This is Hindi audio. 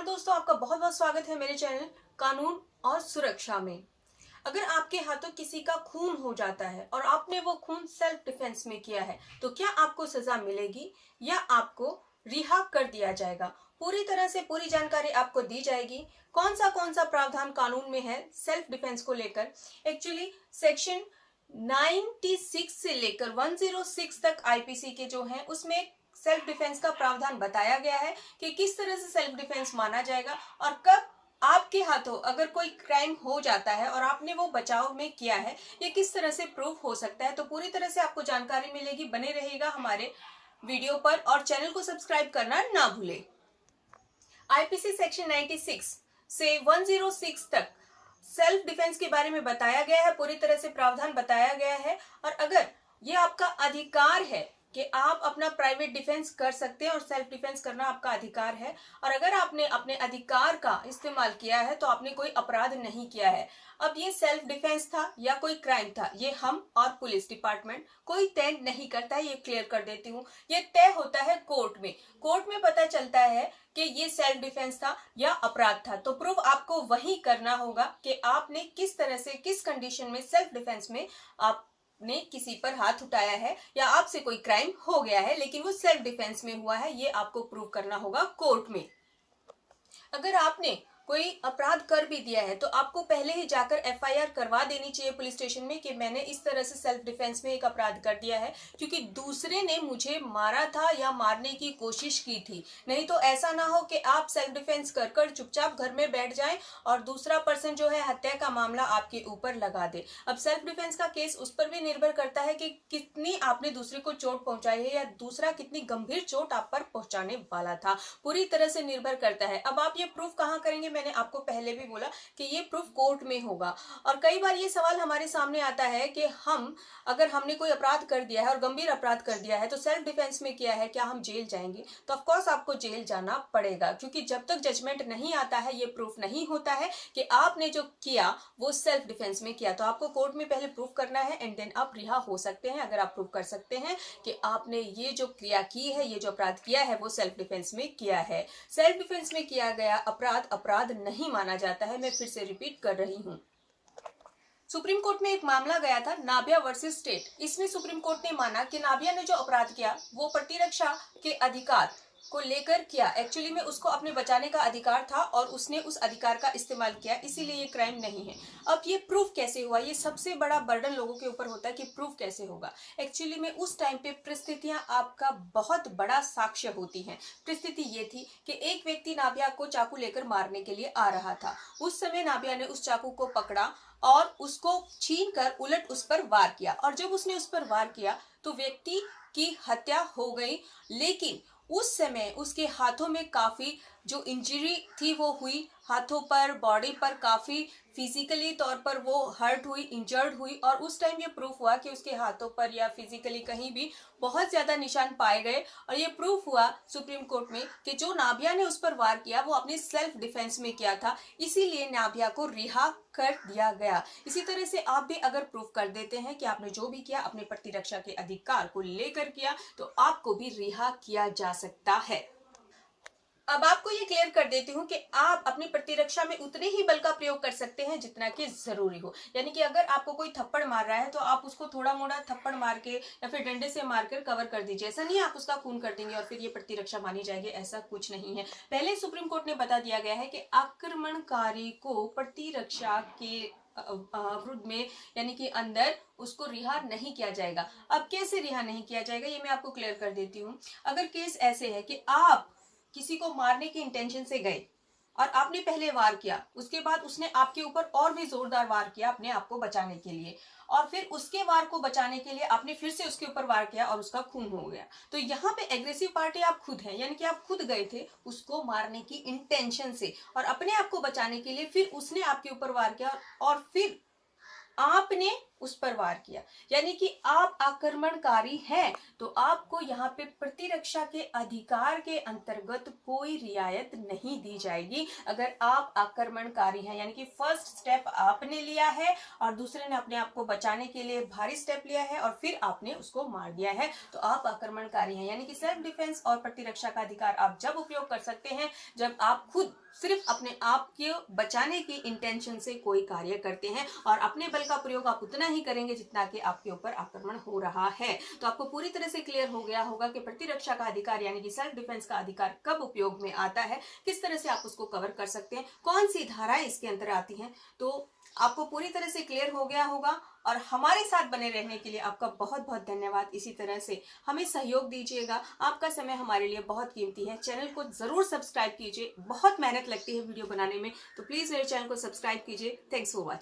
नमस्कार दोस्तों, आपका बहुत बहुत स्वागत है मेरे चैनल कानून और सुरक्षा में। अगर आपके हाथों किसी का खून हो जाता है और आपने वो खून सेल्फ डिफेंस में किया है तो क्या आपको सजा मिलेगी या आपको रिहा कर दिया जाएगा? पूरी तरह से पूरी जानकारी आपको दी जाएगी। कौन सा प्रावधान कानून में है सेल्फ डिफेंस को लेकर। एक्चुअली सेक्शन 96 से लेकर 106 तक आईपीसी के जो हैं उसमें सेल्फ डिफेंस का प्रावधान बताया गया है कि किस तरह से सेल्फ डिफेंस माना जाएगा और कब आपके हाथों अगर कोई क्राइम हो जाता है और आपने वो बचाव में किया है, ये किस तरह से प्रूफ हो सकता है। तो पूरी तरह से आपको जानकारी मिलेगी, बने रहेगा हमारे वीडियो पर और चैनल को सब्सक्राइब करना ना भूले। आईपीसी सेक्शन 96 से 106 तक सेल्फ डिफेंस के बारे में बताया गया है, पूरी तरह से प्रावधान बताया गया है। और अगर ये आपका अधिकार है कि आप अपना प्राइवेट डिफेंस कर सकते हैं और सेल्फ डिफेंस करना आपका अधिकार है, और अगर आपने अपने अधिकार का इस्तेमाल किया है तो आपने कोई अपराध नहीं किया है। अब ये सेल्फ डिफेंस था या कोई क्राइम था, ये हम और पुलिस डिपार्टमेंट कोई तय नहीं करता है, ये क्लियर कर देती हूँ। ये तय होता है कोर्ट में। कोर्ट में पता चलता है कि ये सेल्फ डिफेंस था या अपराध था, तो प्रूफ आपको वही करना होगा कि आपने किस तरह से किस कंडीशन में सेल्फ डिफेंस में आपने किसी पर हाथ उठाया है या आपसे कोई क्राइम हो गया है लेकिन वो सेल्फ डिफेंस में हुआ है, ये आपको प्रूव करना होगा कोर्ट में। अगर आपने कोई अपराध कर भी दिया है तो आपको पहले ही जाकर एफआईआर करवा देनी चाहिए पुलिस स्टेशन में कि मैंने इस तरह से सेल्फ डिफेंस में एक अपराध कर दिया है क्योंकि दूसरे ने मुझे मारा था या मारने की कोशिश की थी। नहीं तो ऐसा ना हो कि आप सेल्फ डिफेंस कर कर चुपचाप घर में बैठ जाएं और दूसरा पर्सन जो है हत्या का मामला आपके ऊपर लगा दे। अब सेल्फ डिफेंस का केस उस पर भी निर्भर करता है कि कितनी आपने दूसरे को चोट पहुंचाई है या दूसरा कितनी गंभीर चोट आप पर पहुंचाने वाला था, पूरी तरह से निर्भर करता है। अब आप ये प्रूफ कहाँ करेंगे? मैंने आपको पहले भी बोला कि ये प्रूफ कोर्ट में होगा। और कई बार ये सवाल हमारे सामने आता है कि अगर हमने कोई अपराध कर दिया है और गंभीर अपराध कर दिया है तो सेल्फ डिफेंस में किया है, क्या हम जेल जाएंगे? तो ऑफ कोर्स आपको जेल जाना पड़ेगा क्योंकि जब तक जजमेंट नहीं आता है ये प्रूफ नहीं होता है कि आपने जो किया वो सेल्फ डिफेंस में किया। तो आपको कोर्ट में पहले प्रूफ करना है एंड देन आप रिहा हो सकते हैं अगर आप प्रूफ कर सकते हैं कि आपने ये जो क्रिया की है, ये जो अपराध किया है वो सेल्फ डिफेंस में किया है। सेल्फ डिफेंस में किया गया अपराध नहीं माना जाता है। मैं फिर से रिपीट कर रही हूं। सुप्रीम कोर्ट में एक मामला गया था नाभिया वर्सेस स्टेट। इसमें सुप्रीम कोर्ट ने माना कि नाभिया ने जो अपराध किया वो प्रतिरक्षा के अधिकार को लेकर किया। एक्चुअली में उसको अपने बचाने का अधिकार था और उसने उस अधिकार का इस्तेमाल किया, इसीलिए ये क्राइम नहीं है। अब ये प्रूफ कैसे हुआ? ये सबसे बड़ा बर्डन लोगों के ऊपर होता है कि प्रूफ कैसे होगा। एक्चुअली में उस टाइम पे परिस्थितियां आपका बहुत बड़ा साक्ष्य होती हैं। परिस्थिति ये थी कि एक व्यक्ति नाभिया को चाकू लेकर मारने के लिए आ रहा था। उस समय नाभिया ने उस चाकू को पकड़ा और उसको छीन कर उलट उस पर वार किया, और जब उसने उस पर वार किया तो व्यक्ति की हत्या हो गई। लेकिन उस समय उसके हाथों में काफी जो इंजरी थी वो हुई, हाथों पर, बॉडी पर काफी फिजिकली तौर पर वो हर्ट हुई, इंजर्ड हुई। और उस टाइम ये प्रूफ हुआ कि उसके हाथों पर या फिजिकली कहीं भी बहुत ज्यादा निशान पाए गए। और ये प्रूफ हुआ सुप्रीम कोर्ट में कि जो नाभिया ने उस पर वार किया वो अपने सेल्फ डिफेंस में किया था, इसीलिए नाभिया को रिहा कर दिया गया। इसी तरह से आप भी अगर प्रूफ कर देते हैं कि आपने जो भी किया अपने प्रतिरक्षा के अधिकार को लेकर किया तो आपको भी रिहा किया जा सकता है। अब आपको ये क्लियर कर देती हूँ कि आप अपनी प्रतिरक्षा में उतने ही बल का प्रयोग कर सकते हैं जितना कि जरूरी हो। यानी कि अगर आपको कोई थप्पड़ मार रहा है तो आप उसको थोड़ा मोड़ा थप्पड़ मार के या फिर डंडे से मारकर कवर कर दीजिए। ऐसा नहीं है आप उसका खून कर देंगे और फिर ये प्रतिरक्षा मानी जाएगी, ऐसा कुछ नहीं है। पहले सुप्रीम कोर्ट ने बता दिया गया है कि आक्रमणकारी को प्रतिरक्षा के विरुद्ध में यानी कि अंदर उसको रिहा नहीं किया जाएगा। अब कैसे रिहा नहीं किया जाएगा ये मैं आपको क्लियर कर देती हूँ। अगर केस ऐसे है कि आप किसी को मारने की इंटेंशन से गए और आपने पहले वार किया, उसके बाद उसने आपके ऊपर और भी जोरदार वार किया अपने आप को बचाने के लिए, और फिर उसके वार को बचाने के लिए आपने फिर से उसके ऊपर वार किया और उसका खून हो गया, तो यहाँ पे एग्रेसिव पार्टी आप खुद हैं। यानी कि आप खुद गए थे उसको मारने की इंटेंशन से और अपने आप को बचाने के लिए फिर उसने आपके ऊपर वार किया और फिर आपने उस पर वार किया, यानी कि आप आक्रमणकारी हैं। तो आपको यहाँ पे प्रतिरक्षा के अधिकार के अंतर्गत कोई रियायत नहीं दी जाएगी अगर आप आक्रमणकारी हैं। यानी कि फर्स्ट स्टेप आपने लिया है और दूसरे ने अपने आप को बचाने के लिए भारी स्टेप लिया है और फिर आपने उसको मार दिया है, तो आप आक्रमणकारी हैं। यानी कि सेल्फ डिफेंस और प्रतिरक्षा का अधिकार आप जब उपयोग कर सकते हैं जब आप खुद सिर्फ अपने आप को बचाने की इंटेंशन से कोई कार्य करते हैं और अपने बल का प्रयोग आप उतना ही करेंगे जितना कि आपके ऊपर आक्रमण हो रहा है। तो आपको पूरी तरह से क्लियर हो गया होगा कि प्रतिरक्षा का अधिकार यानी कि सेल्फ डिफेंस का अधिकार कब उपयोग में आता है, किस तरह से आप उसको कवर कर सकते हैं, कौन सी धाराएं इसके अंदर आती हैं। तो आपको पूरी तरह से क्लियर हो गया होगा और हमारे साथ बने रहने के लिए आपका बहुत बहुत धन्यवाद। इसी तरह से हमें सहयोग दीजिएगा, आपका समय हमारे लिए बहुत कीमती है। चैनल को जरूर सब्सक्राइब कीजिए, बहुत मेहनत लगती है वीडियो बनाने में, तो प्लीज मेरे चैनल को सब्सक्राइब कीजिए। Thanks for watching.